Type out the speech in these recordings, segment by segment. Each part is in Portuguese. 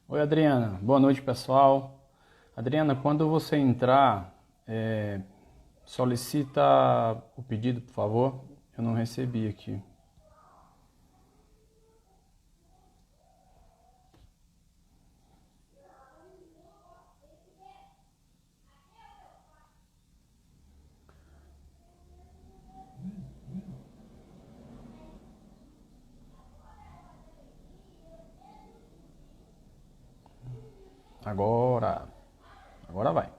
Oi, Adriana. Boa noite, pessoal. Adriana, quando você entrar, solicita o pedido, por favor. Eu não recebi aqui. Agora. Agora vai.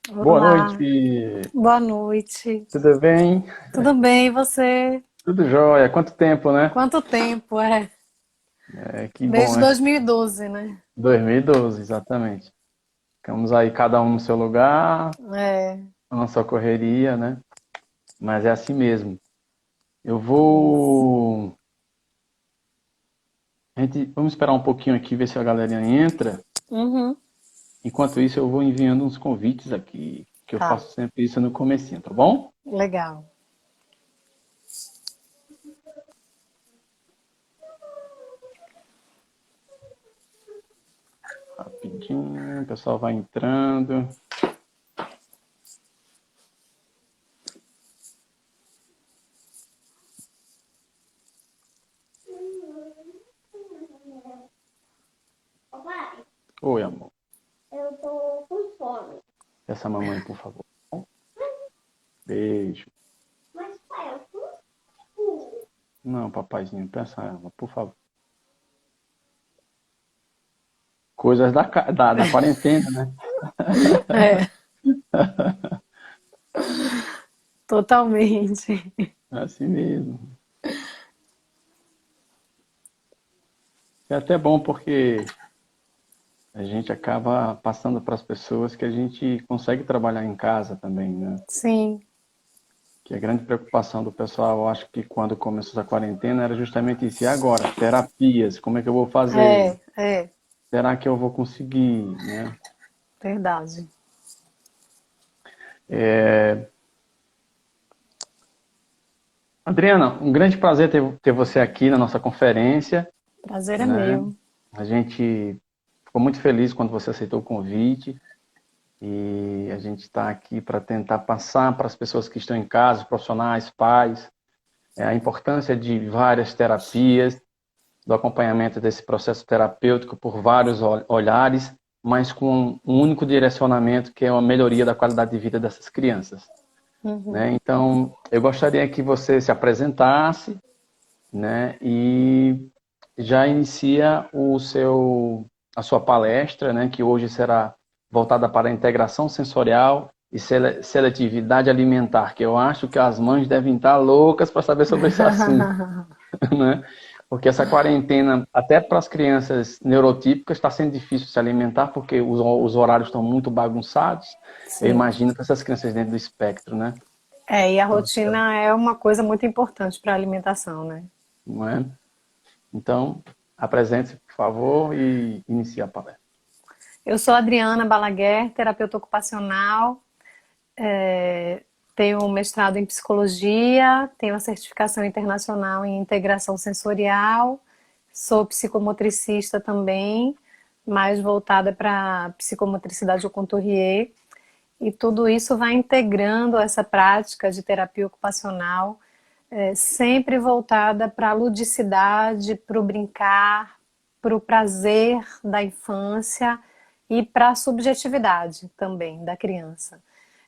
Boa Olá, noite. boa noite. Tudo bem? Tudo bem, e você? Tudo jóia. Quanto tempo, né? Quanto tempo é? Que bom, Desde né? 2012, né? 2012, exatamente. Ficamos aí cada um no seu lugar, É, na nossa correria, né? Mas é assim mesmo. Eu isso. vou. Vamos esperar um pouquinho aqui, ver se a galerinha entra. Uhum, Enquanto isso, eu vou enviando uns convites aqui, que eu tá, faço sempre isso no comecinho, tá bom? legal. Rapidinho, o pessoal vai entrando. Papai, Oi, amor. eu tô com fome. Essa mamãe, por favor. Beijo. Mas, pai, eu tô com. Não, papaizinho, peça a ela, por favor. Coisas da quarentena, né? É, totalmente. É assim mesmo. É até bom porque a gente acaba passando para as pessoas que a gente consegue trabalhar em casa também, né? Sim, Que a grande preocupação do pessoal, eu acho que quando começou a quarentena era justamente isso. E agora? Terapias, como é que eu vou fazer? é, Será que eu vou conseguir, né? verdade. Adriana, um grande prazer ter você aqui na nossa conferência, Prazer é né? meu. A gente ficou muito feliz quando você aceitou o convite e a gente está aqui para tentar passar para as pessoas que estão em casa, profissionais, pais, a importância de várias terapias, do acompanhamento desse processo terapêutico por vários olhares, mas com um único direcionamento, que é a melhoria da qualidade de vida dessas crianças. Uhum. Né? Então, eu gostaria que você se apresentasse, né, e já inicia a sua palestra, né, que hoje será voltada para a integração sensorial e seletividade alimentar, que eu acho que as mães devem estar loucas para saber sobre esse assunto. Né? Porque essa quarentena, até para as crianças neurotípicas, está sendo difícil se alimentar, porque os horários estão muito bagunçados. Eu Sim. imagino para essas crianças dentro do espectro, né? É, e a Então, rotina é uma coisa muito importante para a alimentação, né? não é? Então, apresente-se, por favor, e inicie a palestra. Eu sou Adriana Balaguer, terapeuta ocupacional. É, tenho um mestrado em psicologia, tenho a certificação internacional em integração sensorial, sou psicomotricista também, mais voltada para psicomotricidade au couturier, e tudo isso vai integrando essa prática de terapia ocupacional, sempre voltada para a ludicidade, para o brincar, para o prazer da infância e para a subjetividade também da criança.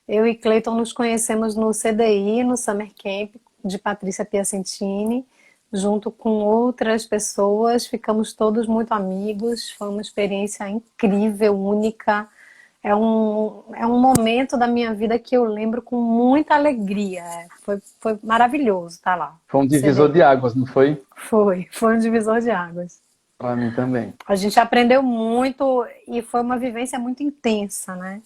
Eu e Cleiton nos conhecemos no CDI, no Summer Camp de Patrícia Piacentini, junto com outras pessoas, ficamos todos muito amigos, foi uma experiência incrível, única. É um momento da minha vida que eu lembro com muita alegria. Foi maravilhoso estar lá, Foi um no divisor de CDI. águas, não foi? Foi um divisor de águas. Para mim também. A gente aprendeu muito e foi uma vivência muito intensa, né?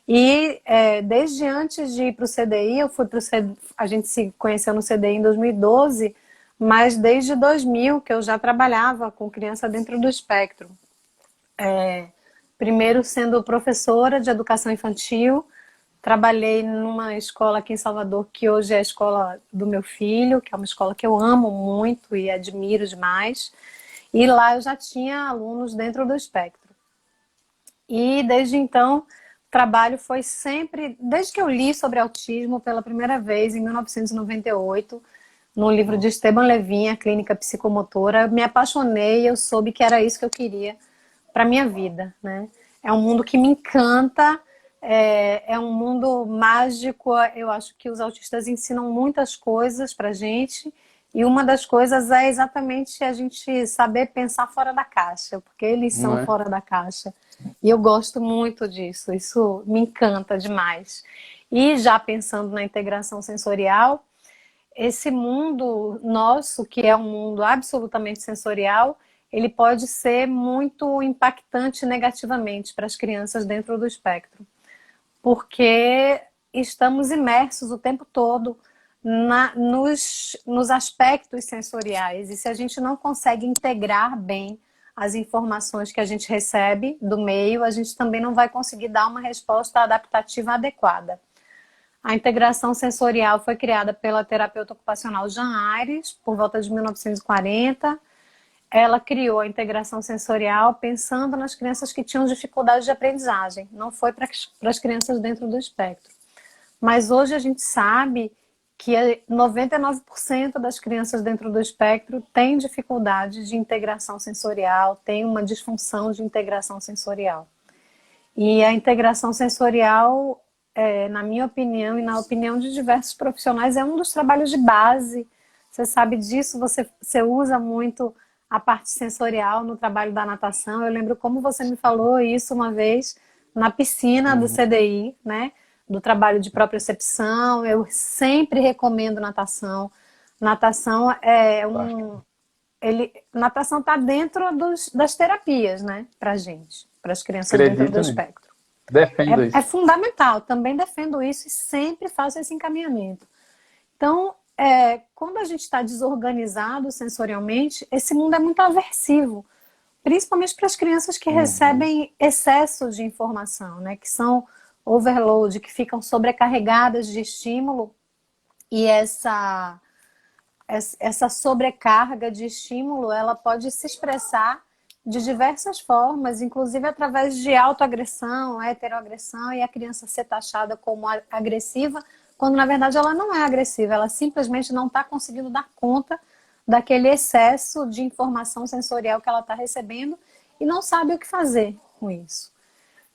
E desde antes de ir para o CDI, eu fui para o CDI, a gente se conheceu no CDI em 2012, mas desde 2000 que eu já trabalhava com criança dentro do espectro. Primeiro sendo professora de educação infantil, Trabalhei numa escola aqui em Salvador, que hoje é a escola do meu filho, que é uma escola que eu amo muito e admiro demais. E lá eu já tinha alunos dentro do espectro. E desde então, o trabalho foi sempre, desde que eu li sobre autismo pela primeira vez, em 1998, no livro de Esteban Levin, A Clínica Psicomotora, eu me apaixonei e eu soube que era isso que eu queria para minha vida, né? É um mundo que me encanta, é um mundo mágico. Eu acho que os autistas ensinam muitas coisas para gente, e uma das coisas é exatamente a gente saber pensar fora da caixa, porque eles Não são é? fora da caixa. E eu gosto muito disso, isso me encanta demais. E já pensando na integração sensorial, esse mundo nosso, que é um mundo absolutamente sensorial, ele pode ser muito impactante negativamente para as crianças dentro do espectro, porque estamos imersos o tempo todo nos aspectos sensoriais, e se a gente não consegue integrar bem as informações que a gente recebe do meio, a gente também não vai conseguir dar uma resposta adaptativa adequada. A integração sensorial foi criada pela terapeuta ocupacional Jean Aires, por volta de 1940. Ela criou a integração sensorial pensando nas crianças que tinham dificuldade de aprendizagem, não foi para as crianças dentro do espectro. Mas hoje a gente sabe que 99% das crianças dentro do espectro têm dificuldade de integração sensorial, têm uma disfunção de integração sensorial. E a integração sensorial, na minha opinião e na opinião de diversos profissionais, é um dos trabalhos de base. Você sabe disso, você usa muito a parte sensorial no trabalho da natação. Eu lembro como você me falou isso uma vez na piscina do Uhum. CDI, né? Do trabalho de propriocepção. Eu sempre recomendo natação. Natação Fantástico. natação está dentro das terapias, né? Pra gente, para as crianças dentro do Acredito nisso. espectro. Defendo É isso. fundamental, também defendo isso e sempre faço esse encaminhamento. Então, quando a gente está desorganizado sensorialmente, esse mundo é muito aversivo, principalmente para as crianças que Uhum. recebem excesso de informação, né? Que são overload, que ficam sobrecarregadas de estímulo, e essa sobrecarga de estímulo, ela pode se expressar de diversas formas, inclusive através de autoagressão, heteroagressão, e a criança ser taxada como agressiva, quando na verdade ela não é agressiva, ela simplesmente não está conseguindo dar conta daquele excesso de informação sensorial que ela está recebendo e não sabe o que fazer com isso.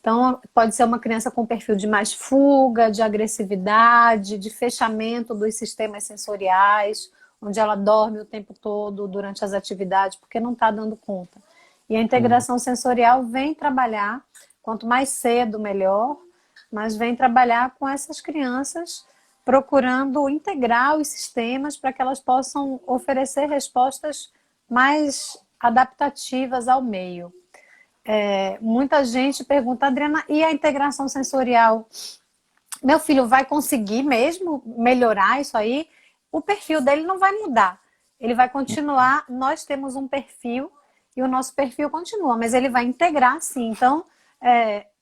Então, pode ser uma criança com perfil de mais fuga, de agressividade, de fechamento dos sistemas sensoriais, onde ela dorme o tempo todo durante as atividades, porque não está dando conta. E a Uhum. integração sensorial vem trabalhar, quanto mais cedo, melhor, mas vem trabalhar com essas crianças, procurando integrar os sistemas para que elas possam oferecer respostas mais adaptativas ao meio. Muita gente pergunta, Adriana, e a integração sensorial? Meu filho vai conseguir mesmo melhorar isso aí? O perfil dele não vai mudar. Ele vai continuar, nós temos um perfil e o nosso perfil continua, mas ele vai integrar sim. Então,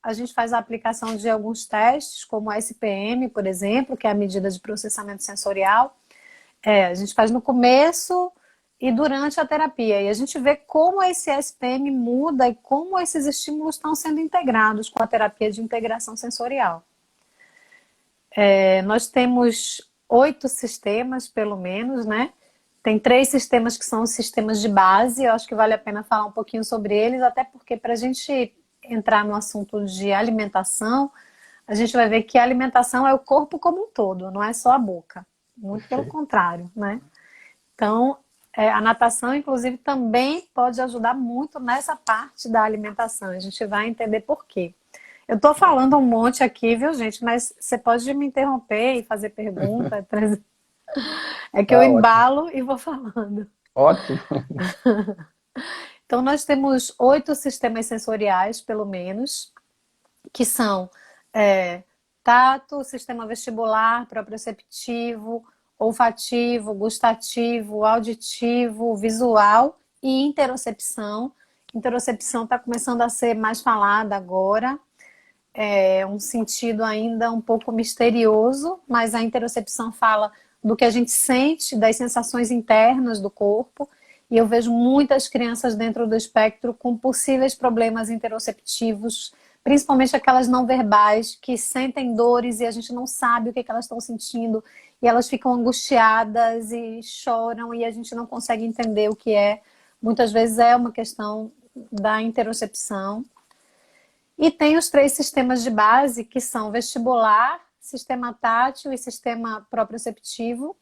a gente faz a aplicação de alguns testes, como a SPM, por exemplo, que é a medida de processamento sensorial. A gente faz no começo e durante a terapia. E a gente vê como esse SPM muda e como esses estímulos estão sendo integrados com a terapia de integração sensorial. Nós temos 8 sistemas, pelo menos, né? Tem 3 sistemas que são os sistemas de base. Eu acho que vale a pena falar um pouquinho sobre eles, até porque para a gente entrar no assunto de alimentação, a gente vai ver que a alimentação é o corpo como um todo, não é só a boca. Muito pelo Perfeito. contrário, né? Então, a natação, inclusive, também pode ajudar muito nessa parte da alimentação. A gente vai entender por quê. Eu estou falando um monte aqui, viu, gente? Mas você pode me interromper e fazer pergunta. É que eu Tá ótimo. embalo e vou falando. Ótimo. Então, nós temos 8 sistemas sensoriais, pelo menos, que são tato, sistema vestibular, proprioceptivo, olfativo, gustativo, auditivo, visual e interocepção. Interocepção está começando a ser mais falada agora. é um sentido ainda um pouco misterioso, mas a interocepção fala do que a gente sente, das sensações internas do corpo, e eu vejo muitas crianças dentro do espectro com possíveis problemas interoceptivos, principalmente aquelas não verbais, que sentem dores e a gente não sabe o que elas estão sentindo, e elas ficam angustiadas e choram, e a gente não consegue entender o que é. Muitas vezes é uma questão da interocepção. E tem os 3 sistemas de base, que são vestibular, sistema tátil e sistema proprioceptivo.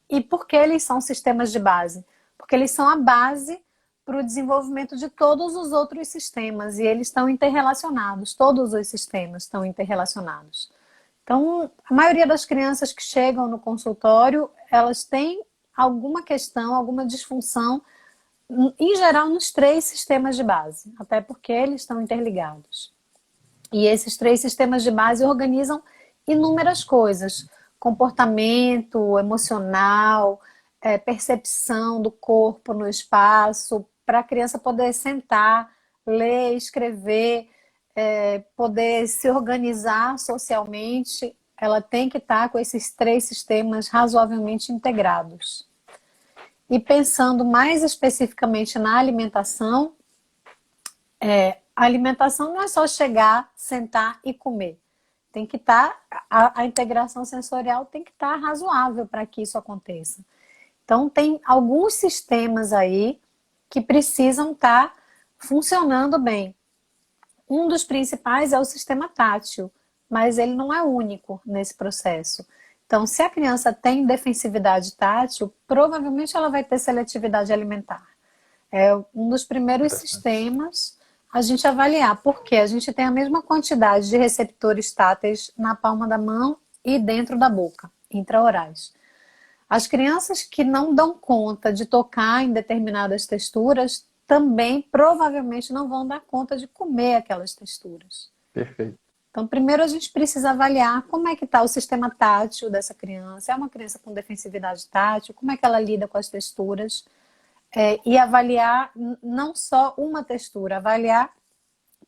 E por que eles são sistemas de base? Porque eles são a base para o desenvolvimento de todos os outros sistemas, e eles estão interrelacionados, todos os sistemas estão interrelacionados. Então, a maioria das crianças que chegam no consultório, elas têm alguma questão, alguma disfunção, em geral nos 3 sistemas de base, até porque eles estão interligados. E esses 3 sistemas de base organizam inúmeras coisas: comportamento, emocional, percepção do corpo no espaço, para a criança poder sentar, ler, escrever, poder se organizar socialmente. Ela tem que estar com esses 3 sistemas razoavelmente integrados. E pensando mais especificamente na alimentação, a alimentação não é só chegar, sentar e comer. Tem que estar, a integração sensorial tem que estar razoável para que isso aconteça. Então, tem alguns sistemas aí que precisam estar funcionando bem. Um dos principais é o sistema tátil, mas ele não é único nesse processo. Então, se a criança tem defensividade tátil, provavelmente ela vai ter seletividade alimentar. É um dos primeiros sistemas a gente avaliar, porque a gente tem a mesma quantidade de receptores táteis na palma da mão e dentro da boca, intraorais. As crianças que não dão conta de tocar em determinadas texturas também provavelmente não vão dar conta de comer aquelas texturas. Perfeito. Então, primeiro a gente precisa avaliar como é que está o sistema tátil dessa criança. É uma criança com defensividade tátil? Como é que ela lida com as texturas? E avaliar não só uma textura, avaliar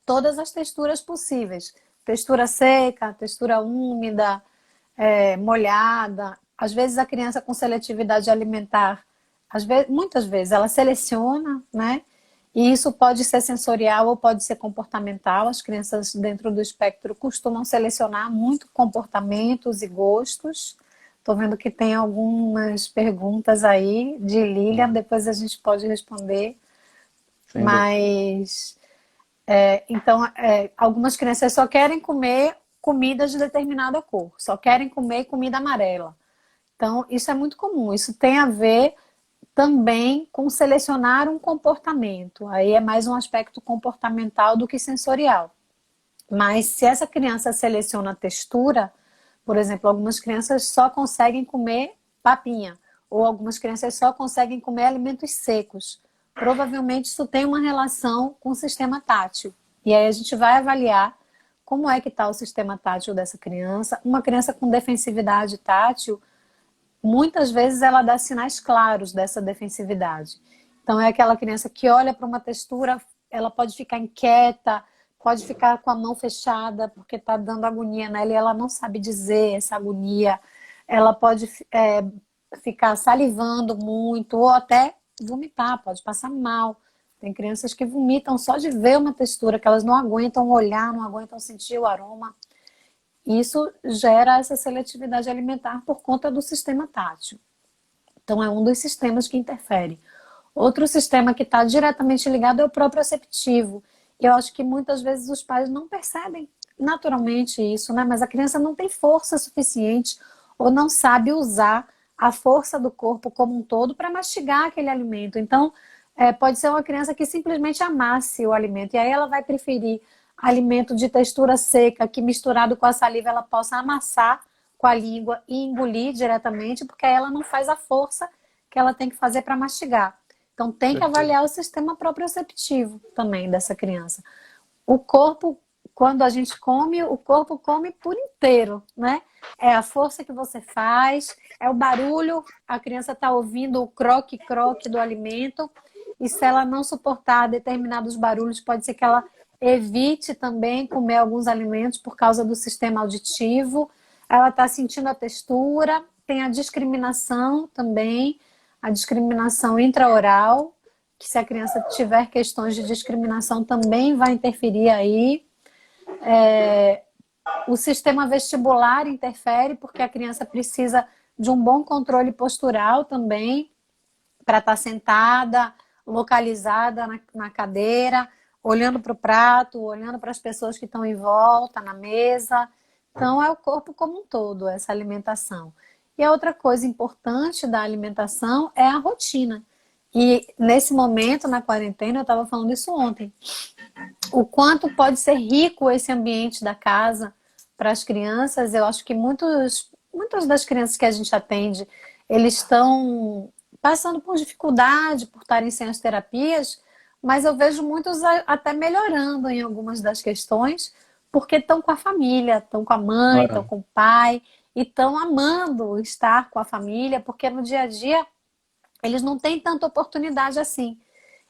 todas as texturas possíveis. Textura seca, textura úmida, molhada. Às vezes a criança com seletividade alimentar, muitas vezes ela seleciona, né? E isso pode ser sensorial ou pode ser comportamental. As crianças dentro do espectro costumam selecionar muito comportamentos e gostos. Estou vendo que tem algumas perguntas aí de Lilian, depois a gente pode responder. Mas, então, algumas crianças só querem comer comida de determinada cor, só querem comer comida amarela. Então, isso é muito comum. Isso tem a ver também com selecionar um comportamento. Aí é mais um aspecto comportamental do que sensorial. Mas se essa criança seleciona a textura, por exemplo, algumas crianças só conseguem comer papinha, ou algumas crianças só conseguem comer alimentos secos. Provavelmente isso tem uma relação com o sistema tátil. E aí a gente vai avaliar como é que está o sistema tátil dessa criança. Uma criança com defensividade tátil, muitas vezes ela dá sinais claros dessa defensividade. Então é aquela criança que olha para uma textura, ela pode ficar inquieta, pode ficar com a mão fechada porque está dando agonia nela e ela não sabe dizer essa agonia. Ela pode ficar salivando muito ou até vomitar, pode passar mal. Tem crianças que vomitam só de ver uma textura, que elas não aguentam olhar, não aguentam sentir o aroma. Isso gera essa seletividade alimentar por conta do sistema tátil. Então é um dos sistemas que interfere. Outro sistema que está diretamente ligado é o proprioceptivo. Eu acho que muitas vezes os pais não percebem naturalmente isso, né? Mas a criança não tem força suficiente ou não sabe usar a força do corpo como um todo para mastigar aquele alimento. Então, pode ser uma criança que simplesmente amasse o alimento e aí ela vai preferir alimento de textura seca que misturado com a saliva ela possa amassar com a língua e engolir diretamente, porque aí ela não faz a força que ela tem que fazer para mastigar. Então tem que avaliar o sistema proprioceptivo também dessa criança. O corpo, quando a gente come, o corpo come por inteiro, né? É a força que você faz, é o barulho, a criança está ouvindo o croque-croque do alimento, e se ela não suportar determinados barulhos, pode ser que ela evite também comer alguns alimentos por causa do sistema auditivo. Ela está sentindo a textura, tem a discriminação também, a discriminação intraoral, que se a criança tiver questões de discriminação também vai interferir aí. O sistema vestibular interfere, porque a criança precisa de um bom controle postural também, para estar sentada, localizada na cadeira, olhando para o prato, olhando para as pessoas que estão em volta, na mesa. Então, é o corpo como um todo, essa alimentação. E a outra coisa importante da alimentação é a rotina. E nesse momento, na quarentena, eu estava falando isso ontem, o quanto pode ser rico esse ambiente da casa para as crianças. Eu acho que muitas das crianças que a gente atende, eles estão passando por dificuldade, por estarem sem as terapias, mas eu vejo muitos até melhorando em algumas das questões, porque estão com a família, estão com a mãe, estão com o pai, e estão amando estar com a família, porque no dia a dia eles não têm tanta oportunidade assim.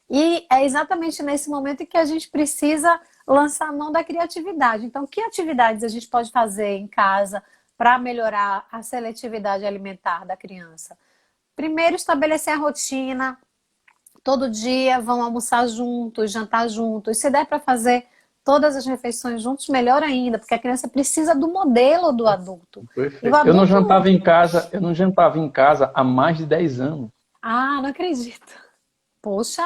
E é exatamente nesse momento em que a gente precisa lançar a mão da criatividade. Então, que atividades a gente pode fazer em casa para melhorar a seletividade alimentar da criança? Primeiro, estabelecer a rotina. Todo dia vão almoçar juntos, jantar juntos. Se der para fazer todas as refeições juntos, melhor ainda, porque a criança precisa do modelo do adulto. Perfeito. Eu não jantava em casa há mais de 10 anos. Ah, não acredito. Poxa.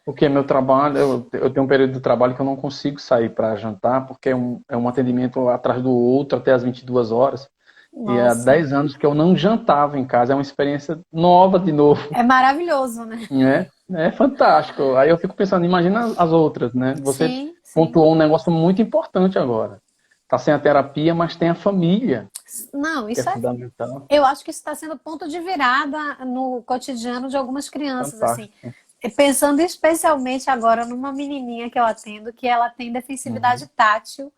Porque meu trabalho, eu tenho um período de trabalho que eu não consigo sair para jantar, porque é um atendimento atrás do outro até as 22 horas. Nossa. E há 10 anos que eu não jantava em casa. É uma experiência nova de novo. É maravilhoso, né? É fantástico. Aí eu fico pensando, imagina as outras, né? Você sim. pontuou um negócio muito importante agora. Tá sem a terapia, mas tem a família. Não, isso é fundamental. Eu acho que isso está sendo ponto de virada no cotidiano de algumas crianças, Fantástico. assim. Pensando especialmente agora numa menininha que eu atendo, que ela tem defensividade tátil,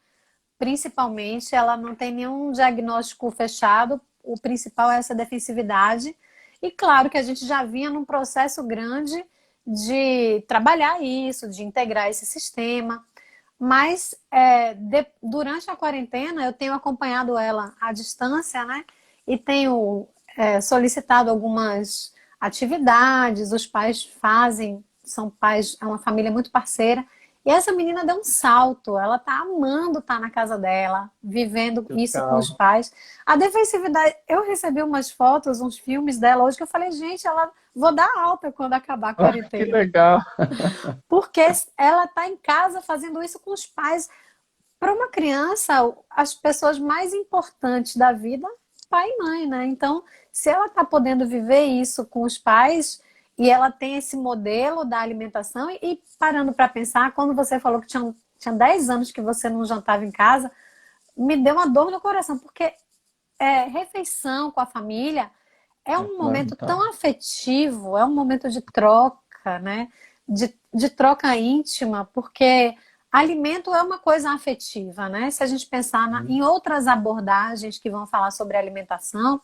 principalmente, ela não tem nenhum diagnóstico fechado, o principal é essa defensividade. E claro que a gente já vinha num processo grande de trabalhar isso, de integrar esse sistema. Mas durante a quarentena eu tenho acompanhado ela à distância, né? E tenho solicitado algumas atividades, os pais fazem, são pais, é uma família muito parceira. E essa menina deu um salto, ela tá amando estar na casa dela, vivendo isso com os pais. A defensividade, eu recebi umas fotos, uns filmes dela hoje que eu falei, gente, vou dar alta quando acabar a quarentena. Que legal! Porque ela tá em casa fazendo isso com os pais. Para uma criança, as pessoas mais importantes da vida, pai e mãe, né? Então, se ela tá podendo viver isso com os pais, e ela tem esse modelo da alimentação, e parando para pensar, quando você falou que tinha 10 anos que você não jantava em casa, me deu uma dor no coração, porque refeição com a família é um momento tão afetivo, é um momento de troca, né? De troca íntima, porque alimento é uma coisa afetiva, né? Se a gente pensar em outras abordagens que vão falar sobre alimentação,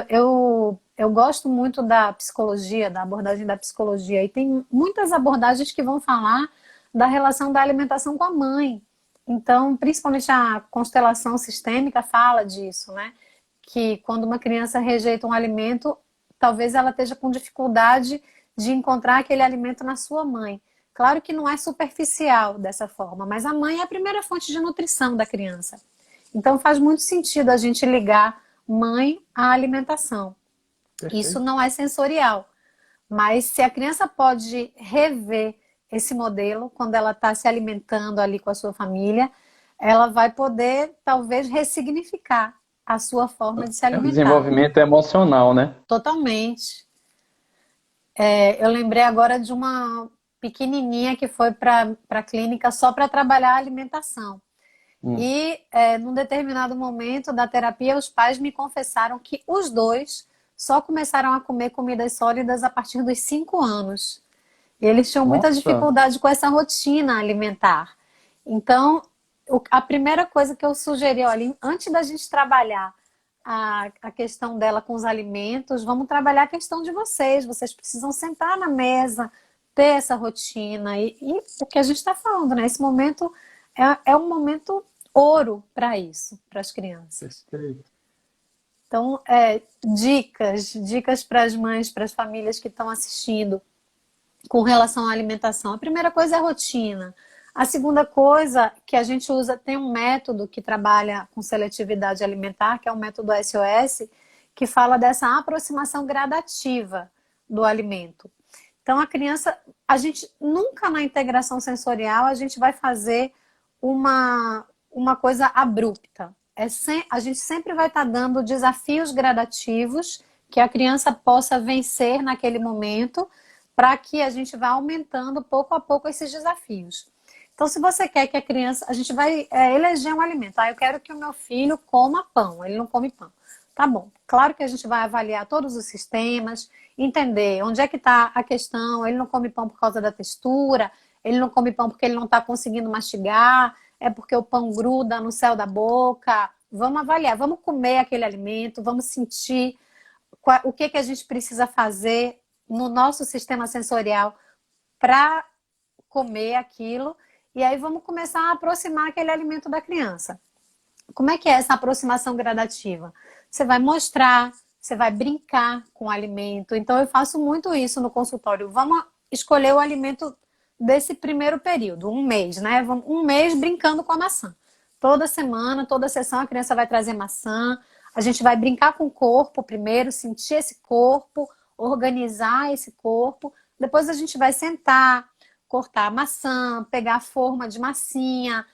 eu gosto muito da psicologia, da abordagem da psicologia, e tem muitas abordagens que vão falar da relação da alimentação com a mãe. Então, principalmente a constelação sistêmica fala disso, né? Que quando uma criança rejeita um alimento, talvez ela esteja com dificuldade de encontrar aquele alimento na sua mãe. Claro que não é superficial dessa forma, mas a mãe é a primeira fonte de nutrição da criança. Então faz muito sentido a gente ligar mãe à alimentação. Perfeito. Isso não é sensorial, mas se a criança pode rever esse modelo quando ela está se alimentando ali com a sua família, ela vai poder talvez ressignificar a sua forma de se alimentar. É um desenvolvimento emocional, né? Totalmente. Eu lembrei agora de uma pequenininha que foi para a clínica só para trabalhar a alimentação. E num determinado momento da terapia, os pais me confessaram que os dois só começaram a comer comidas sólidas a partir dos 5 anos. E eles tinham muita dificuldade com essa rotina alimentar. Então, a primeira coisa que eu sugeri, olha, antes da gente trabalhar a questão dela com os alimentos, vamos trabalhar a questão de vocês. Vocês precisam sentar na mesa, ter essa rotina. E o que a gente está falando, né? Esse momento é um momento ouro para isso, para as crianças. Perfeito. Então, dicas para as mães, para as famílias que estão assistindo com relação à alimentação. A primeira coisa é a rotina. A segunda coisa que a gente usa, tem um método que trabalha com seletividade alimentar, que é o método SOS, que fala dessa aproximação gradativa do alimento. Então, a criança, a gente nunca na integração sensorial a gente vai fazer uma coisa abrupta. A gente sempre vai estar dando desafios gradativos que a criança possa vencer naquele momento, para que a gente vá aumentando pouco a pouco esses desafios. Então, se você quer que a criança... A gente vai eleger um alimento. Eu quero que o meu filho coma pão. Ele não come pão. Tá bom. Claro que a gente vai avaliar todos os sistemas, entender onde é que está a questão. Ele não come pão por causa da textura, ele não come pão porque ele não está conseguindo mastigar, é porque o pão gruda no céu da boca. Vamos avaliar, vamos comer aquele alimento, vamos sentir o que a gente precisa fazer no nosso sistema sensorial para comer aquilo. E aí vamos começar a aproximar aquele alimento da criança. Como é que é essa aproximação gradativa? Você vai mostrar, você vai brincar com o alimento. Então eu faço muito isso no consultório. Vamos escolher o alimento desse primeiro período, um mês, né? Um mês brincando com a maçã. Toda semana, toda sessão a criança vai trazer maçã. A gente vai brincar com o corpo primeiro, sentir esse corpo, organizar esse corpo. Depois a gente vai sentar, cortar a maçã, pegar a forma de massinha,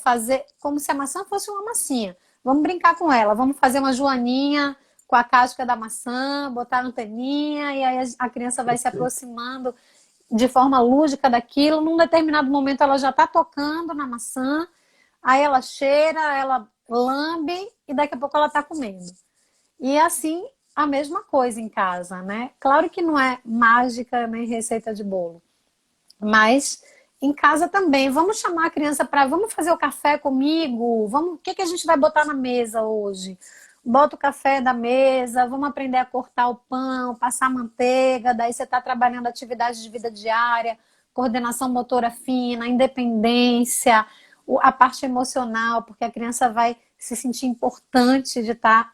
fazer como se a maçã fosse uma massinha. Vamos brincar com ela, vamos fazer uma joaninha com a casca da maçã, botar a anteninha, e aí a criança vai se aproximando de forma lúdica daquilo. Num determinado momento ela já está tocando na maçã, aí ela cheira, ela lambe e daqui a pouco ela está comendo. E assim, a mesma coisa em casa, né? Claro que não é mágica nem receita de bolo, mas em casa também. Vamos chamar a criança para... Vamos fazer o café comigo? O que a gente vai botar na mesa hoje? Bota o café da mesa, vamos aprender a cortar o pão, passar manteiga, daí você está trabalhando atividade de vida diária, coordenação motora fina, independência, a parte emocional, porque a criança vai se sentir importante de estar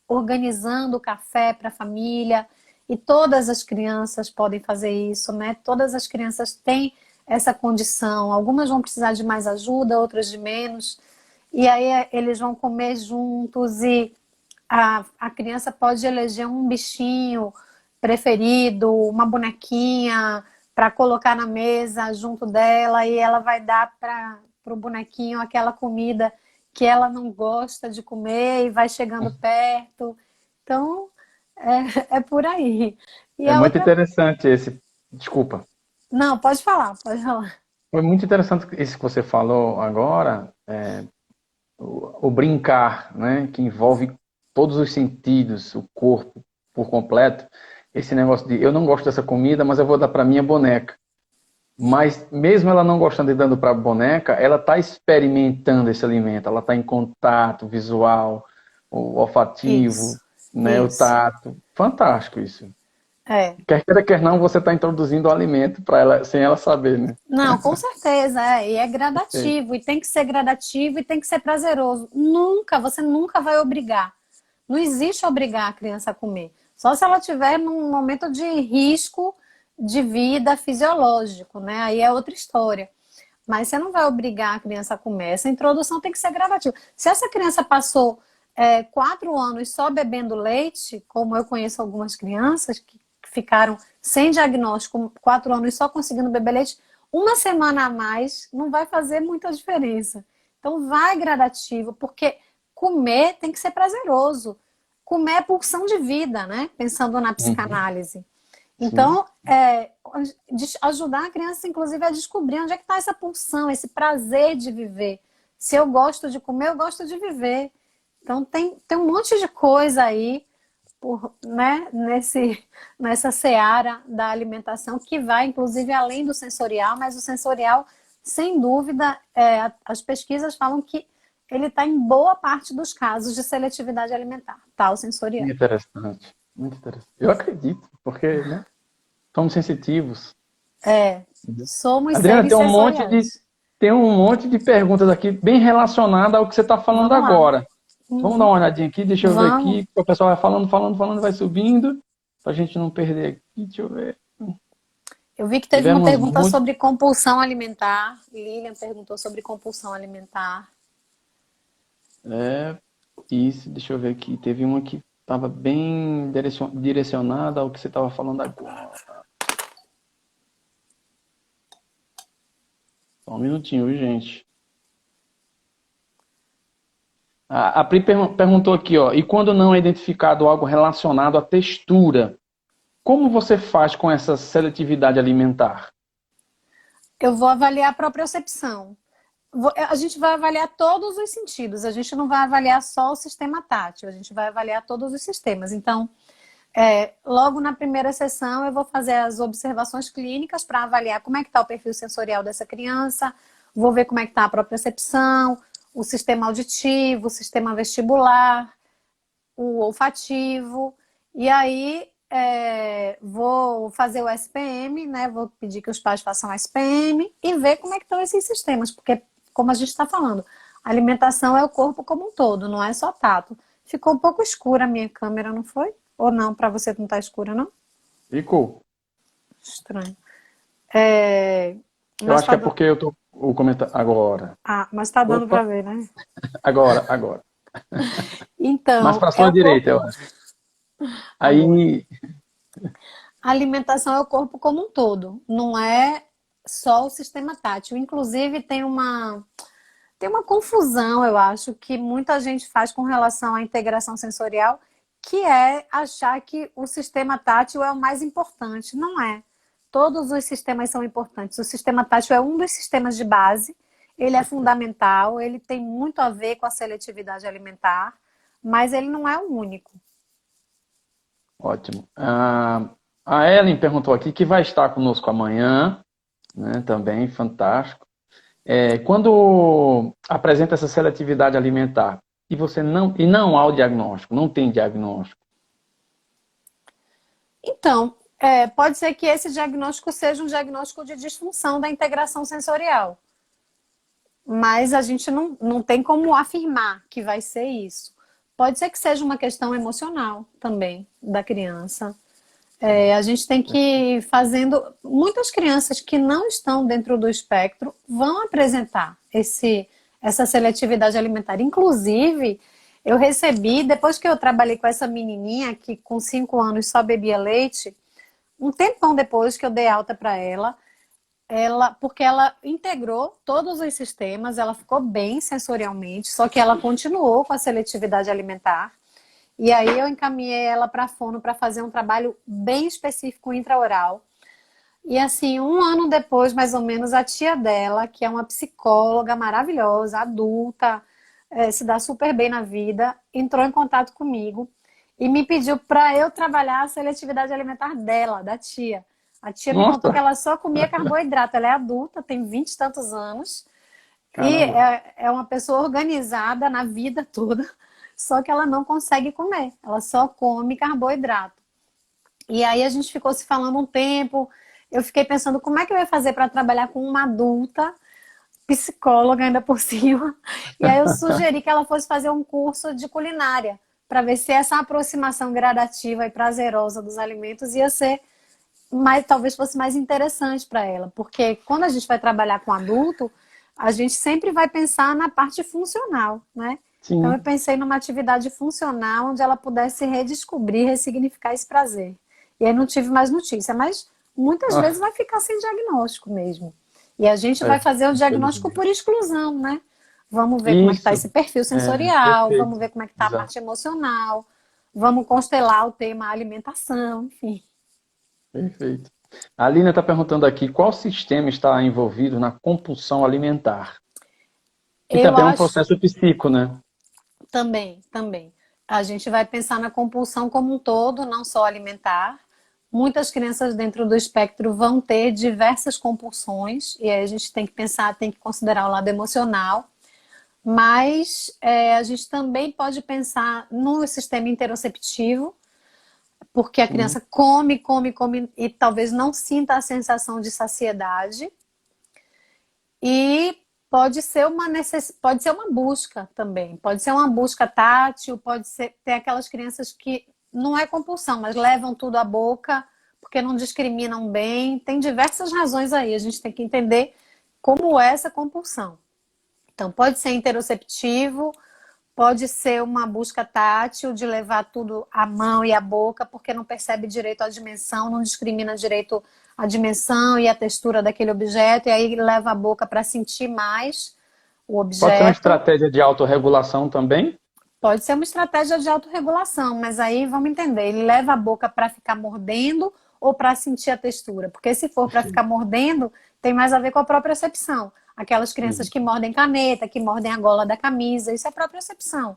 organizando o café para a família. E todas as crianças podem fazer isso, né? Todas as crianças têm essa condição. Algumas vão precisar de mais ajuda, outras de menos. E aí eles vão comer juntos e a criança pode eleger um bichinho preferido, uma bonequinha para colocar na mesa junto dela, e ela vai dar para o bonequinho aquela comida que ela não gosta de comer e vai chegando perto. Então, é por aí. E É a muito outra... interessante esse... Desculpa. Não, pode falar, pode falar. Foi muito interessante isso que você falou agora, o brincar, né, que envolve todos os sentidos, o corpo por completo. Esse negócio de eu não gosto dessa comida, mas eu vou dar para minha boneca. Mas mesmo ela não gostando e dando para a boneca, ela está experimentando esse alimento, ela está em contato visual, o olfativo, Isso, né, isso. o tato. Fantástico isso. É. Quer queira, quer não, você está introduzindo o alimento para ela, sem ela saber, né? Não, com certeza, e é gradativo, e tem que ser gradativo, e tem que ser prazeroso. Você nunca vai obrigar. Não existe obrigar a criança a comer. Só se ela estiver num momento de risco de vida fisiológico, né? Aí é outra história. Mas você não vai obrigar a criança a comer. Essa introdução tem que ser gradativa. Se essa criança passou 4 anos só bebendo leite, como eu conheço algumas crianças que ficaram sem diagnóstico, 4 anos só conseguindo beber leite, uma semana a mais não vai fazer muita diferença. Então vai gradativo, porque comer tem que ser prazeroso. Comer é pulsão de vida, né? Pensando na psicanálise. Então, ajudar a criança, inclusive, a descobrir onde é que está essa pulsão, esse prazer de viver. Se eu gosto de comer, eu gosto de viver. Então, tem um monte de coisa aí, né, nessa seara da alimentação, que vai, inclusive, além do sensorial, mas o sensorial, sem dúvida, as pesquisas falam que ele está em boa parte dos casos de seletividade alimentar, tá? O sensorial. Muito interessante, muito interessante. Eu acredito, porque, né, somos sensitivos. Somos Adriana, seres sensoriais. tem um monte de perguntas aqui bem relacionadas ao que você está falando Vamos lá. agora. Vamos dar uma olhadinha aqui, deixa eu ver Vamos. aqui. O pessoal vai falando, vai subindo, para a gente não perder aqui. Deixa eu ver. Eu vi que teve uma Tivemos pergunta muito. sobre compulsão alimentar. Lilian perguntou sobre compulsão alimentar. Isso, deixa eu ver aqui. Teve uma que estava bem direcionada ao que você estava falando agora. Só um minutinho, viu, gente? A Pri perguntou aqui, ó. E quando não é identificado algo relacionado à textura, como você faz com essa seletividade alimentar? Eu vou avaliar a propriocepção. A gente vai avaliar todos os sentidos. A gente não vai avaliar só o sistema tátil. A gente vai avaliar todos os sistemas. Então, logo na primeira sessão, eu vou fazer as observações clínicas para avaliar como é que está o perfil sensorial dessa criança. Vou ver como é que está a propriocepção, o sistema auditivo, o sistema vestibular, o olfativo. E aí, vou fazer o SPM, né? Vou pedir que os pais façam o SPM e ver como é que estão esses sistemas, porque, como a gente está falando, a alimentação é o corpo como um todo, não é só tato. Ficou um pouco escura a minha câmera, não foi? Ou não? Para você não tá escura, não? Ficou. Estranho. Eu Mas acho que tá é porque eu tô o comentário agora. mas tá dando para Opa, ver, né? agora. Mais Então, para é sua o direita, eu corpo acho. agora. Aí, A alimentação é o corpo como um todo, não é só o sistema tátil. Inclusive, tem uma confusão, eu acho, que muita gente faz com relação à integração sensorial, que é achar que o sistema tátil é o mais importante. Não é. Todos os sistemas são importantes. O sistema tátil é um dos sistemas de base, ele é fundamental, ele tem muito a ver com a seletividade alimentar, mas ele não é o único. ótimo. A Ellen perguntou aqui que vai estar conosco amanhã, né? Também, fantástico. Quando apresenta essa seletividade alimentar e não há o diagnóstico, não tem diagnóstico. Então, pode ser que esse diagnóstico seja um diagnóstico de disfunção da integração sensorial. Mas a gente não tem como afirmar que vai ser isso. Pode ser que seja uma questão emocional também da criança. A gente tem que ir fazendo. Muitas crianças que não estão dentro do espectro vão apresentar essa seletividade alimentar. Inclusive, eu recebi, depois que eu trabalhei com essa menininha que com 5 anos só bebia leite, um tempão depois que eu dei alta para porque ela integrou todos os sistemas, ela ficou bem sensorialmente, só que ela continuou com a seletividade alimentar. E aí eu encaminhei ela para a fono para fazer um trabalho bem específico intraoral. E assim, 1 ano depois, mais ou menos, a tia dela, que é uma psicóloga maravilhosa, adulta, se dá super bem na vida, entrou em contato comigo e me pediu para eu trabalhar a seletividade alimentar dela, da tia. A tia me contou que Nossa, ela só comia carboidrato. Ela é adulta, tem 20 e tantos anos. E caramba. é uma pessoa organizada na vida toda, só que ela não consegue comer. Ela só come carboidrato. E aí a gente ficou se falando um tempo. Eu fiquei pensando como é que eu ia fazer para trabalhar com uma adulta, psicóloga ainda por cima. E aí eu sugeri que ela fosse fazer um curso de culinária, para ver se essa aproximação gradativa e prazerosa dos alimentos ia ser talvez fosse mais interessante para ela, porque quando a gente vai trabalhar com adulto, a gente sempre vai pensar na parte funcional, né? Então eu Sim. pensei numa atividade funcional onde ela pudesse redescobrir, ressignificar esse prazer. E aí não tive mais notícia, mas muitas vezes Ah, vai ficar sem diagnóstico mesmo. E a gente vai fazer o diagnóstico por infelizmente. exclusão, né? Vamos ver como é que está Isso, esse perfil sensorial, vamos perfeito. ver como é que está a Exato. parte emocional, vamos constelar o tema alimentação, enfim. Perfeito. A Alina está perguntando aqui qual sistema está envolvido na compulsão alimentar, que Eu também é um acho processo psíquico, né? também. A gente vai pensar na compulsão como um todo, não só alimentar. Muitas crianças dentro do espectro vão ter diversas compulsões, e aí a gente tem que pensar, tem que considerar o lado emocional. Mas a gente também pode pensar no sistema interoceptivo, porque a Sim. criança come, come, come e talvez não sinta a sensação de saciedade. E pode ser uma busca também. Pode ser uma busca tátil, pode ser ter aquelas crianças que não é compulsão, mas levam tudo à boca porque não discriminam bem. Tem diversas razões aí. A gente tem que entender como é essa compulsão. Então, pode ser interoceptivo, pode ser uma busca tátil de levar tudo à mão e à boca, porque não percebe direito a dimensão, não discrimina direito a dimensão e a textura daquele objeto, e aí leva a boca para sentir mais o Pode ser uma objeto. estratégia de autorregulação também? Pode ser uma estratégia de autorregulação, mas aí vamos entender, ele leva a boca para ficar mordendo ou para sentir a textura? Porque se for para ficar mordendo, tem mais a ver com a propriocepção. Aquelas crianças que mordem caneta, que mordem a gola da camisa, isso é propriocepção.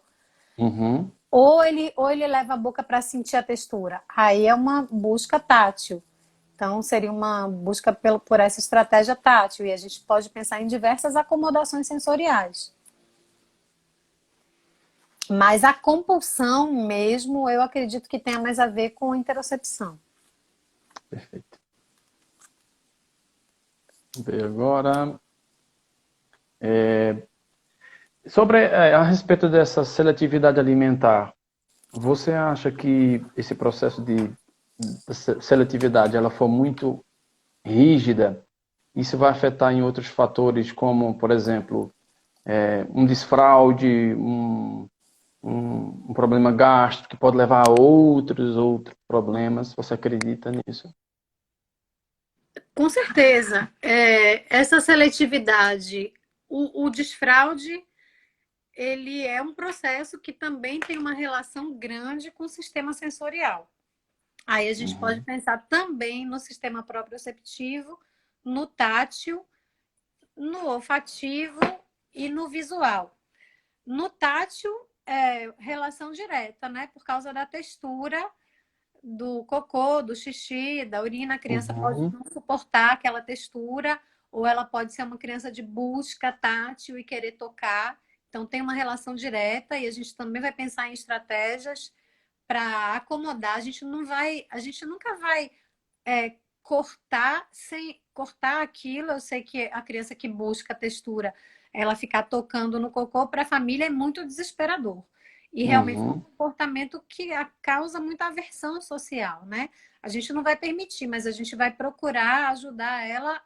Uhum. Ou ele leva a boca para sentir a textura. Aí é uma busca tátil. Então, seria uma busca por essa estratégia tátil. E a gente pode pensar em diversas acomodações sensoriais. Mas a compulsão mesmo, eu acredito que tenha mais a ver com interocepção. Perfeito. Vamos ver agora. A respeito dessa seletividade alimentar, você acha que esse processo de seletividade ela for muito rígida, isso vai afetar em outros fatores, como, por exemplo, um desfraude, um problema gástrico, que pode levar a outros problemas? Você acredita nisso? Com certeza. Essa seletividade, o desfraude, ele é um processo que também tem uma relação grande com o sistema sensorial. Aí a gente pode Uhum. pensar também no sistema proprioceptivo, no tátil, no olfativo e no visual. No tátil, relação direta, né? Por causa da textura do cocô, do xixi, da urina, a criança pode Uhum. não suportar aquela textura, ou ela pode ser uma criança de busca tátil e querer tocar. Então, tem uma relação direta e a gente também vai pensar em estratégias para acomodar. A gente nunca vai cortar sem cortar aquilo. Eu sei que a criança que busca textura, ela ficar tocando no cocô, para a família é muito desesperador. E realmente é um Uhum. comportamento que causa muita aversão social, né? A gente não vai permitir, mas a gente vai procurar ajudar ela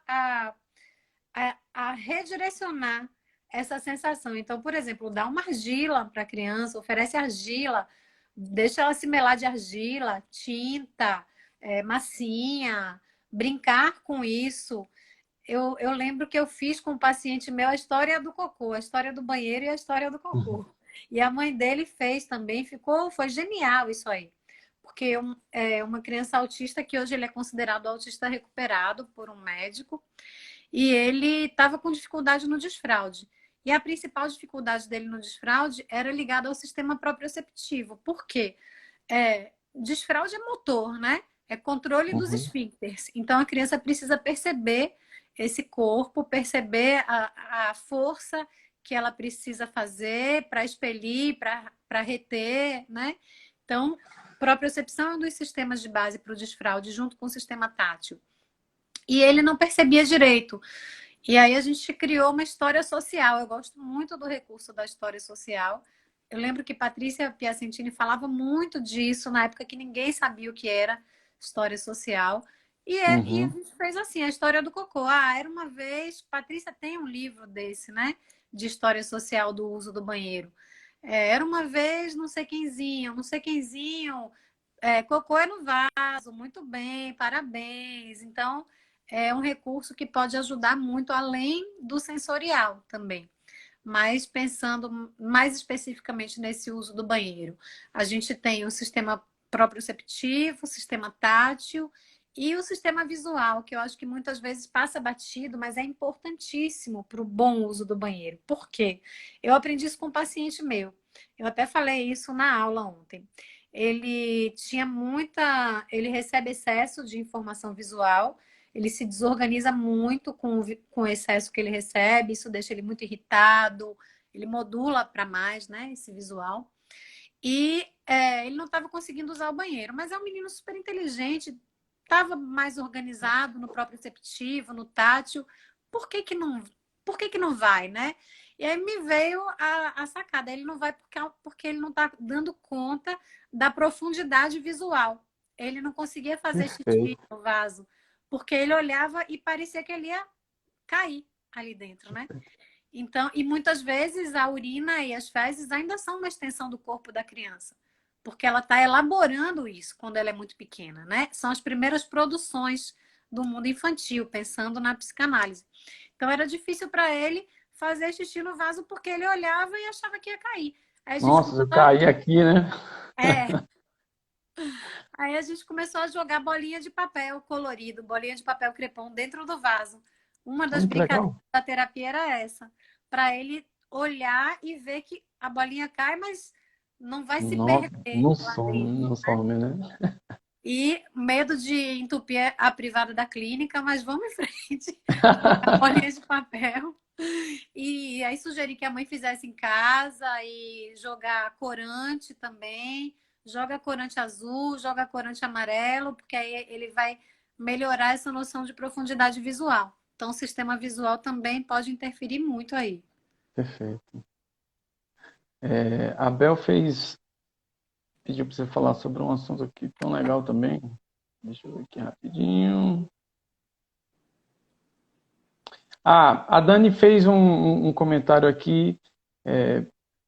a redirecionar essa sensação. Então, por exemplo, dá uma argila para a criança, oferece argila, deixa ela se melar de argila, tinta, massinha, brincar com isso. Eu lembro que eu fiz com um paciente meu a história do cocô, a história do banheiro e a história do cocô. E a mãe dele fez também, foi genial isso aí. Porque é uma criança autista que hoje ele é considerado autista recuperado por um médico, e ele estava com dificuldade no desfraude. E a principal dificuldade dele no desfraude era ligada ao sistema proprioceptivo. Por quê? Desfraude é motor, né? É controle dos Uhum. esfíncteres. Então a criança precisa perceber esse corpo, perceber a força que ela precisa fazer para expelir, para reter, né? Então, propriocepção é um dos sistemas de base para o desfraude, junto com o sistema tátil. E ele não percebia direito. E aí a gente criou uma história social. Eu gosto muito do recurso da história social. Eu lembro que Patrícia Piacentini falava muito disso na época que ninguém sabia o que era história social. E a Uhum. gente fez assim, a história do cocô. Ah, era uma vez... Patrícia tem um livro desse, né? De história social do uso do banheiro. Era uma vez não sei quemzinho, cocô é no vaso, muito bem, parabéns. Então, é um recurso que pode ajudar muito além do sensorial também. Mas pensando mais especificamente nesse uso do banheiro, a gente tem o sistema proprioceptivo, o sistema tátil e o sistema visual, que eu acho que muitas vezes passa batido, mas é importantíssimo para o bom uso do banheiro. Por quê? Eu aprendi isso com um paciente meu. Eu até falei isso na aula ontem. Ele recebe excesso de informação visual, ele se desorganiza muito com o excesso que ele recebe, isso deixa ele muito irritado, ele modula para mais, né, esse visual. e ele não estava conseguindo usar o banheiro. Mas é um menino super inteligente, estava mais organizado no proprioceptivo, no tátil. Por que que não, por que que não vai, né? E aí me veio a sacada. Ele não vai porque ele não está dando conta da profundidade visual. Ele não conseguia fazer xixi Perfeito. no vaso, porque ele olhava e parecia que ele ia cair ali dentro, né? Então, e muitas vezes a urina e as fezes ainda são uma extensão do corpo da criança, porque ela está elaborando isso quando ela é muito pequena, né? São as primeiras produções do mundo infantil, pensando na psicanálise. Então, era difícil para ele fazer xixi no vaso porque ele olhava e achava que ia cair. Aí a gente Nossa, se eu começou, cair aqui, né? é, aí a gente começou a jogar bolinha de papel colorido, bolinha de papel crepom dentro do vaso. Uma das Olha que legal. brincadeiras da terapia era essa, para ele olhar e ver que a bolinha cai, mas não vai se Nossa, perder não lá some, dentro. não some, né? E medo de entupir a privada da clínica, mas vamos em frente. Jogar bolinha de papel. E aí sugeri que a mãe fizesse em casa e jogar corante também. Joga corante azul, joga corante amarelo, porque aí ele vai melhorar essa noção de profundidade visual. Então, o sistema visual também pode interferir muito aí. Perfeito. A Bel pediu para você falar sobre um assunto aqui tão legal também. Deixa eu ver aqui rapidinho. A Dani fez um comentário aqui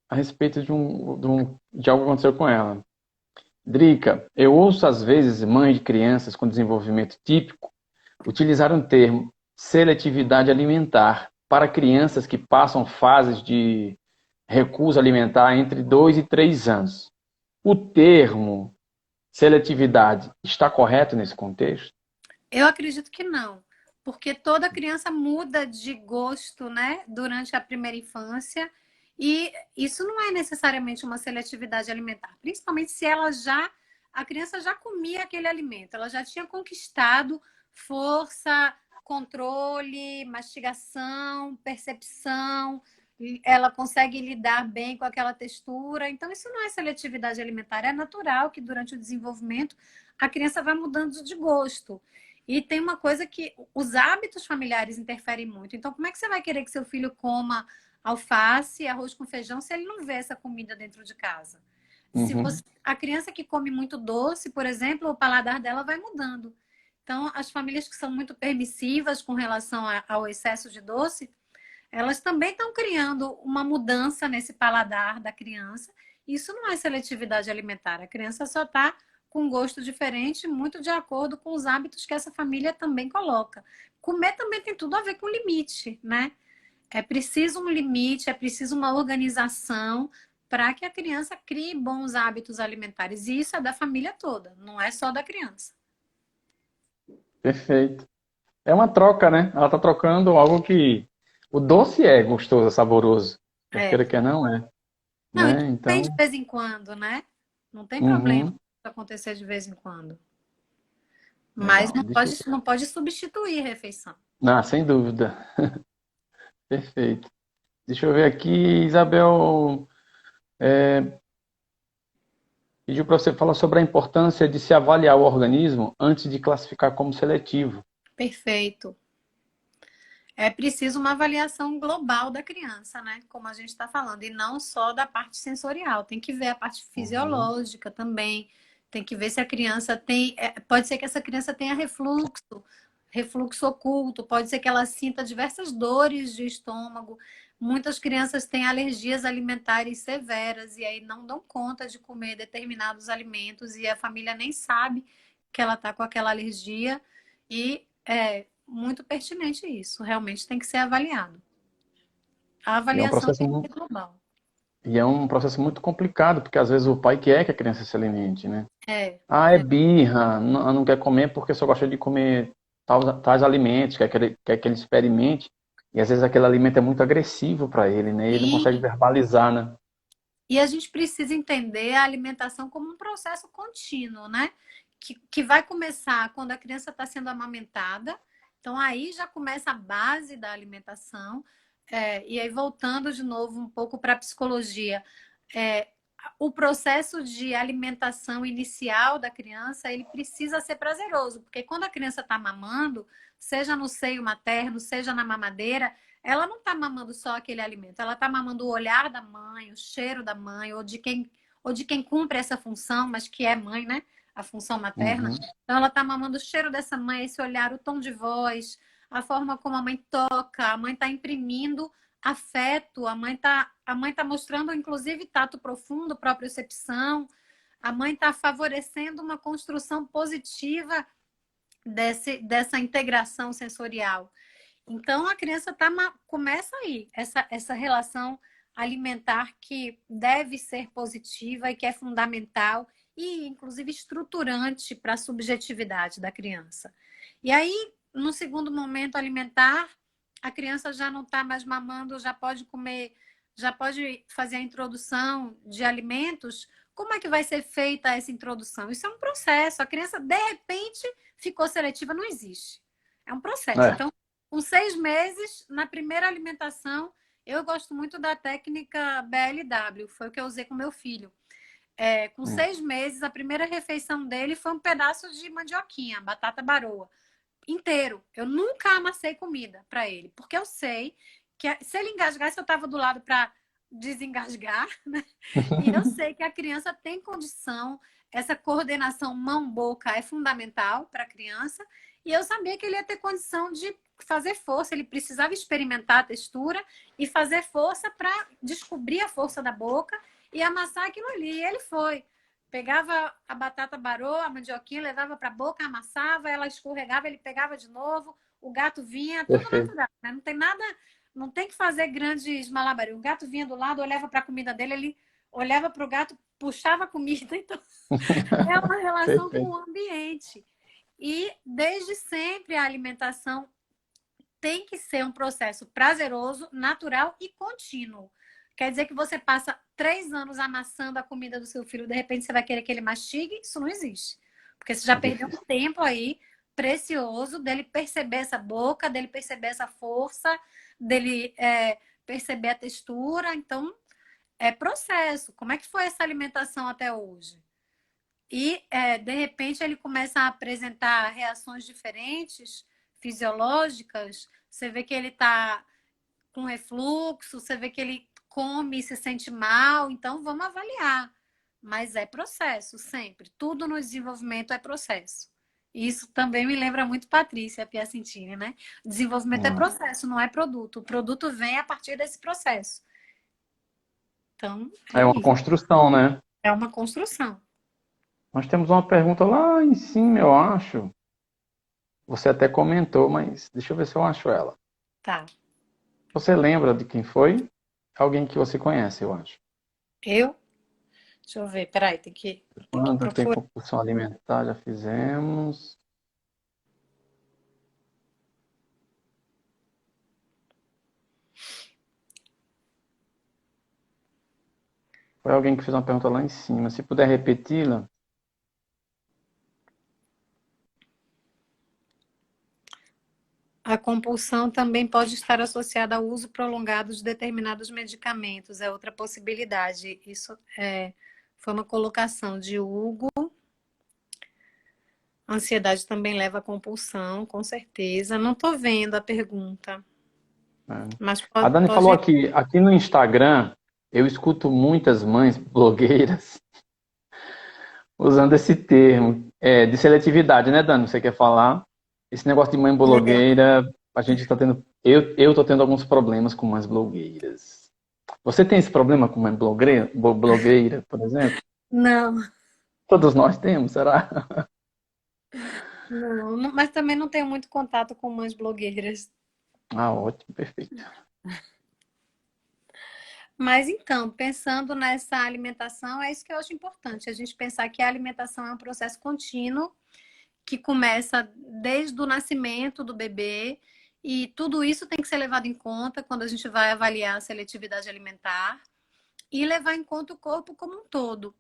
a respeito de algo que aconteceu com ela. Drica, eu ouço às vezes mães de crianças com desenvolvimento típico utilizar um termo seletividade alimentar para crianças que passam fases de recusa alimentar entre 2 e 3 anos. O termo seletividade está correto nesse contexto? Eu acredito que não, porque toda criança muda de gosto, né, durante a primeira infância, e isso não é necessariamente uma seletividade alimentar, principalmente se a criança já comia aquele alimento, ela já tinha conquistado força, controle, mastigação, percepção, ela consegue lidar bem com aquela textura, então isso não é seletividade alimentar, é natural que durante o desenvolvimento a criança vai mudando de gosto. E tem uma coisa que os hábitos familiares interferem muito. Então, como é que você vai querer que seu filho coma alface, arroz com feijão, se ele não vê essa comida dentro de casa? Se Uhum. você, a criança que come muito doce, por exemplo, o paladar dela vai mudando. Então, as famílias que são muito permissivas com relação ao excesso de doce, elas também estão criando uma mudança nesse paladar da criança. Isso não é seletividade alimentar. A criança só está com um gosto diferente, muito de acordo com os hábitos que essa família também coloca. Comer também tem tudo a ver com limite, né? É preciso um limite, é preciso uma organização para que a criança crie bons hábitos alimentares. E isso é da família toda, não é só da criança. Perfeito. É uma troca, né? Ela está trocando algo que o doce é gostoso, é saboroso. Quer É. queira, quer não é, Não, e né? tem de Então, vez em quando, né? Não tem problema uhum, acontecer de vez em quando. Mas legal. não pode, não pode substituir refeição. Ah, sem dúvida. Perfeito. Deixa eu ver aqui, Isabel pediu para você falar sobre a importância de se avaliar o organismo antes de classificar como seletivo. Perfeito. É preciso uma avaliação global da criança, né? Como a gente está falando, e não só da parte sensorial. Tem que ver a parte Uhum. fisiológica também. Tem que ver se a criança tem. Pode ser que essa criança tenha refluxo, refluxo oculto, pode ser que ela sinta diversas dores de estômago. Muitas crianças têm alergias alimentares severas e aí não dão conta de comer determinados alimentos e a família nem sabe que ela está com aquela alergia. E muito pertinente isso. Realmente tem que ser avaliado. A E é um avaliação processo, tem que ser global. e é um processo muito complicado, porque às vezes o pai quer que a criança se alimente, né? É, Ah, é birra, não quer comer porque só gosta de comer tais alimentos, quer que ele experimente. E às vezes aquele alimento é muito agressivo para ele, né? E ele não consegue sim. verbalizar, né? E a gente precisa entender a alimentação como um processo contínuo, né? Que vai começar quando a criança está sendo amamentada. Então, aí já começa a base da alimentação. E aí, voltando de novo um pouco para a psicologia. o processo de alimentação inicial da criança, ele precisa ser prazeroso, porque quando a criança está mamando, seja no seio materno, seja na mamadeira, ela não está mamando só aquele alimento, ela está mamando o olhar da mãe, o cheiro da mãe, ou de quem cumpre essa função, mas que é mãe, né? A função materna. Uhum. Então, ela está mamando o cheiro dessa mãe, esse olhar, o tom de voz, a forma como a mãe toca, a mãe está imprimindo afeto, a mãe tá mostrando, inclusive, tato profundo, propriocepção, a mãe está favorecendo uma construção positiva dessa integração sensorial. Então, a criança começa aí, essa relação alimentar que deve ser positiva e que é fundamental e, inclusive, estruturante para a subjetividade da criança. E aí, no segundo momento alimentar, a criança já não está mais mamando, já pode comer, já pode fazer a introdução de alimentos. Como é que vai ser feita essa introdução? Isso é um processo. A criança, de repente, ficou seletiva, não existe. É um processo. É. Então, com 6 meses, na primeira alimentação, eu gosto muito da técnica BLW, foi o que eu usei com meu filho. Com Hum. 6 meses, a primeira refeição dele foi um pedaço de mandioquinha, batata baroa, inteiro. Eu nunca amassei comida para ele, porque eu sei que se ele engasgasse, eu estava do lado para desengasgar, né? E eu sei que a criança tem condição, essa coordenação mão-boca é fundamental para a criança, e eu sabia que ele ia ter condição de fazer força, ele precisava experimentar a textura e fazer força para descobrir a força da boca e amassar aquilo ali. E ele foi. Pegava a batata baroa, a mandioquinha, levava para a boca, amassava, ela escorregava, ele pegava de novo, o gato vinha, tudo Perfeito. natural, né? Não tem nada, não tem que fazer grandes malabarismos. O gato vinha do lado, olhava para a comida dele, ele olhava para o gato, puxava a comida. Então, é uma relação com Perfeito. o ambiente. E desde sempre a alimentação tem que ser um processo prazeroso, natural e contínuo. Quer dizer que você passa 3 anos amassando a comida do seu filho, de repente você vai querer que ele mastigue? Isso não existe. Porque você já perdeu um Difícil. tempo aí precioso dele perceber essa boca, dele perceber essa força, dele perceber a textura. Então, é processo. Como é que foi essa alimentação até hoje? E, de repente, ele começa a apresentar reações diferentes, fisiológicas. Você vê que ele está com refluxo, você vê que ele come e se sente mal. Então, vamos avaliar. Mas é processo, sempre. Tudo no desenvolvimento é processo. Isso também me lembra muito Patrícia Piacentini, né? Desenvolvimento é Hum. processo, não é produto. O produto vem a partir desse processo. Então, É é uma isso. construção, né? É uma construção. Nós temos uma pergunta lá em cima, eu acho. Você até comentou, mas deixa eu ver se eu acho ela. Tá. Você lembra de quem foi? Alguém que você conhece, eu acho. Eu? Deixa eu ver, peraí, tem que Quando tem procurar. compulsão alimentar, já fizemos. Foi alguém que fez uma pergunta lá em cima. Se puder repeti-la. A compulsão também pode estar associada ao uso prolongado de determinados medicamentos, é outra possibilidade. Isso foi uma colocação de Hugo. Ansiedade também leva à compulsão, com certeza. Não estou vendo a pergunta, Né? mas A pode, Dani falou pode. aqui no Instagram, eu escuto muitas mães blogueiras usando esse termo de seletividade, né, Dani? Você quer falar? Esse negócio de mãe blogueira, a gente está tendo. Eu tô tendo alguns problemas com mães blogueiras. Você tem esse problema com mãe blogueira, por exemplo? Não, Todos nós temos, será? mas também não tenho muito contato com mães blogueiras. Ah, ótimo, perfeito. Mas então, pensando nessa alimentação, é isso que eu acho importante, a gente pensar que a alimentação é um processo contínuo que começa desde o nascimento do bebê, e tudo isso tem que ser levado em conta quando a gente vai avaliar a seletividade alimentar e levar em conta o corpo como um todo.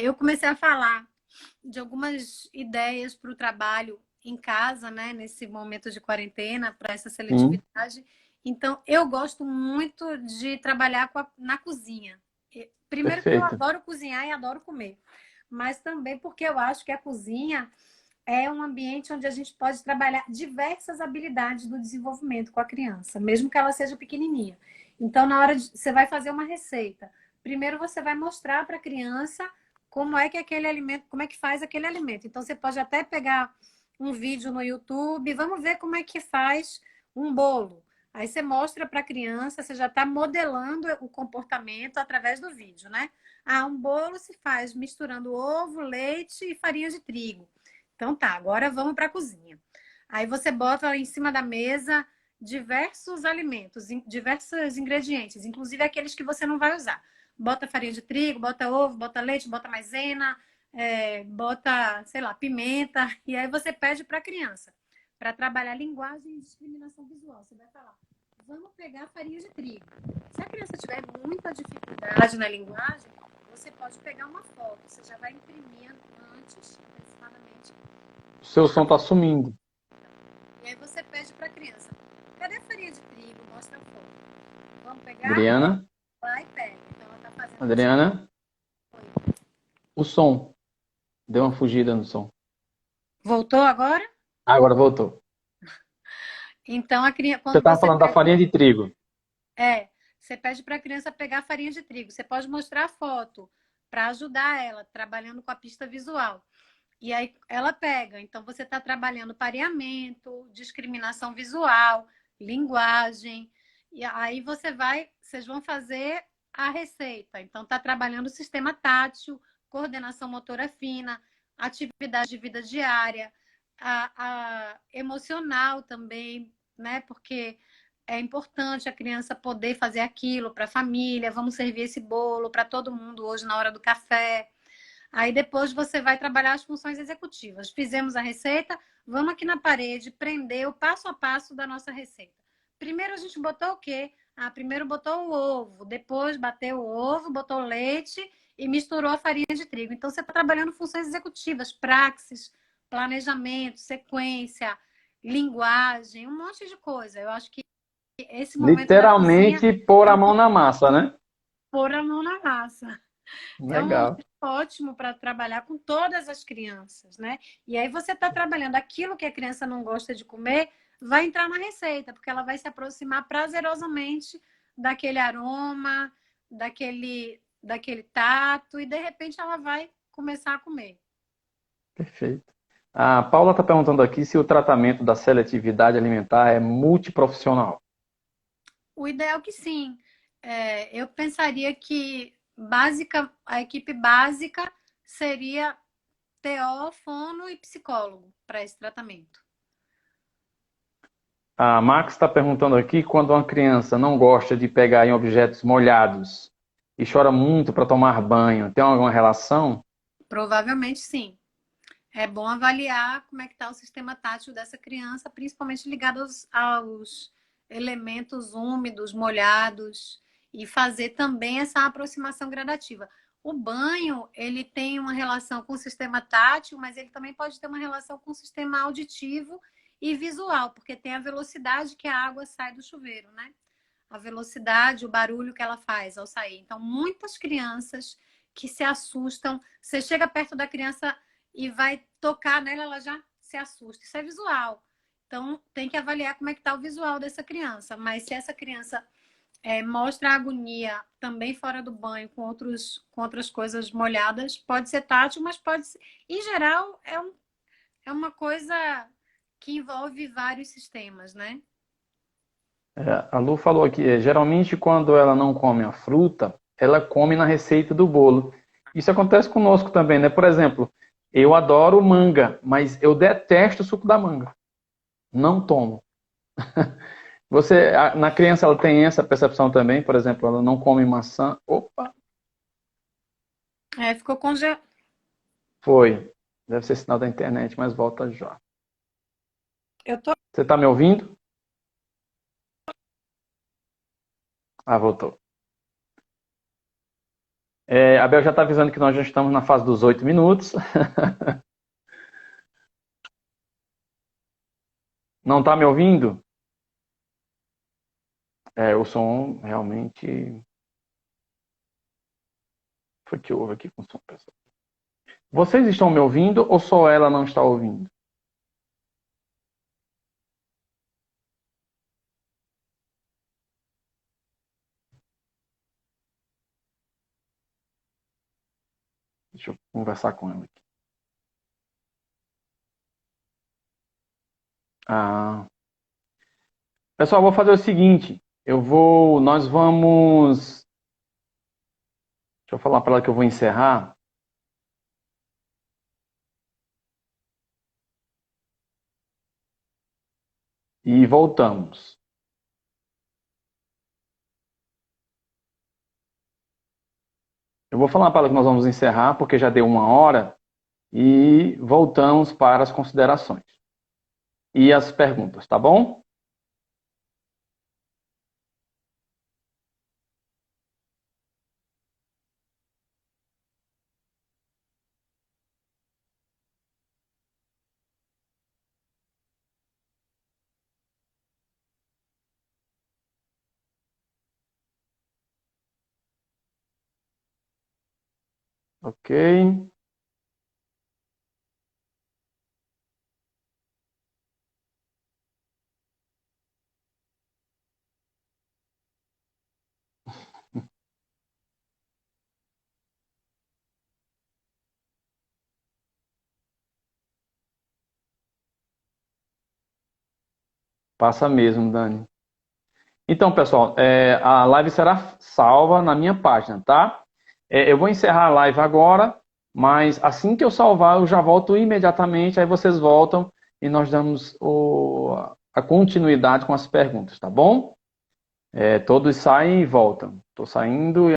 Eu comecei a falar de algumas ideias para o trabalho em casa, né, nesse momento de quarentena, para essa Sim. seletividade. Então, eu gosto muito de trabalhar na cozinha. Primeiro que eu Perfeito. adoro cozinhar e adoro comer, mas também porque eu acho que a cozinha é um ambiente onde a gente pode trabalhar diversas habilidades do desenvolvimento com a criança, mesmo que ela seja pequenininha. Então, na hora de você vai fazer uma receita, primeiro você vai mostrar para a criança como é que aquele alimento, como é que faz aquele alimento. Então, você pode até pegar um vídeo no YouTube, vamos ver como é que faz um bolo. Aí você mostra para a criança, você já está modelando o comportamento através do vídeo, né? Ah, um bolo se faz misturando ovo, leite e farinha de trigo. Então tá, agora vamos para a cozinha. Aí você bota em cima da mesa diversos alimentos, diversos ingredientes, inclusive aqueles que você não vai usar. Bota farinha de trigo, bota ovo, bota leite, bota maisena, bota, sei lá, pimenta. E aí você pede para a criança para trabalhar linguagem e discriminação visual. Você vai falar, vamos pegar farinha de trigo. Se a criança tiver muita dificuldade na linguagem, você pode pegar uma foto. Você já vai imprimir antes, antecipadamente. O seu som está sumindo. E aí você pede para a criança, cadê a farinha de trigo? Mostra a foto. Vamos pegar? Adriana? Vai e pega. Então ela está fazendo Adriana? isso. O som. Deu uma fugida no som. Voltou agora? Agora voltou. Então a criança, Você quando estava você falando da pede, farinha de trigo. você pede para a criança pegar a farinha de trigo. Você pode mostrar a foto para ajudar ela, trabalhando com a pista visual. E aí ela pega. Então você está trabalhando pareamento, discriminação visual, linguagem. E aí vocês vão fazer a receita. Então está trabalhando o sistema tátil, coordenação motora fina, atividade de vida diária, a emocional também, né? Porque é importante a criança poder fazer aquilo para a família. Vamos servir esse bolo para todo mundo hoje na hora do café. Aí depois você vai trabalhar as funções executivas. Fizemos a receita, vamos aqui na parede prender o passo a passo da nossa receita. Primeiro a gente botou o quê? Ah, primeiro botou o ovo, depois bateu o ovo, botou o leite e misturou a farinha de trigo. Então você está trabalhando funções executivas, praxis, planejamento, sequência, linguagem, um monte de coisa. Eu acho que esse momento da cozinha Literalmente pôr é a um mão na massa, né? pôr a mão na massa. É um Legal. momento ótimo para trabalhar com todas as crianças, né? E aí você está trabalhando aquilo que a criança não gosta de comer, vai entrar na receita, porque ela vai se aproximar prazerosamente daquele aroma, daquele tato, e de repente ela vai começar a comer. Perfeito. A Paula está perguntando aqui se o tratamento da seletividade alimentar é multiprofissional. O ideal é que sim. Eu pensaria que a equipe básica seria TO, fono e psicólogo para esse tratamento. A Max está perguntando aqui quando uma criança não gosta de pegar em objetos molhados e chora muito para tomar banho, tem alguma relação? Provavelmente sim. É bom avaliar como é que está o sistema tátil dessa criança, principalmente ligado aos elementos úmidos, molhados, e fazer também essa aproximação gradativa. O banho, ele tem uma relação com o sistema tátil, mas ele também pode ter uma relação com o sistema auditivo e visual, porque tem a velocidade que a água sai do chuveiro, né? A velocidade, o barulho que ela faz ao sair. Então, muitas crianças que se assustam, você chega perto da criança e vai tocar nela, ela já se assusta. Isso é visual. Então, tem que avaliar como é que está o visual dessa criança. Mas se essa criança mostra agonia também fora do banho, com outras coisas molhadas, pode ser tátil, mas pode ser... Em geral, é uma coisa que envolve vários sistemas, né? A Lu falou aqui, geralmente quando ela não come a fruta, ela come na receita do bolo. Isso acontece conosco também, né? Por exemplo, eu adoro manga, mas eu detesto o suco da manga. Não tomo. Na criança, ela tem essa percepção também, por exemplo, ela não come maçã. Opa, Ficou congelado. foi. Deve ser sinal da internet, mas volta já. Eu tô. Você está me ouvindo? Ah, voltou. A Bel já está avisando que nós já estamos na fase dos 8 minutos. Não está me ouvindo? O som realmente Foi que houve aqui com o som, pessoal. Vocês estão me ouvindo ou só ela não está ouvindo? Deixa eu conversar com ela aqui. Ah. Pessoal, vou fazer o seguinte. Nós vamos... Deixa eu falar para ela que eu vou encerrar. E voltamos. Eu vou falar para ela que nós vamos encerrar, porque já deu 1 hora. E voltamos para as considerações. E as perguntas, tá bom? Ok. Passa mesmo, Dani. Então, pessoal, a live será salva na minha página, tá? Eu vou encerrar a live agora, mas assim que eu salvar, eu já volto imediatamente, aí vocês voltam e nós damos a continuidade com as perguntas, tá bom? Todos saem e voltam. Estou saindo e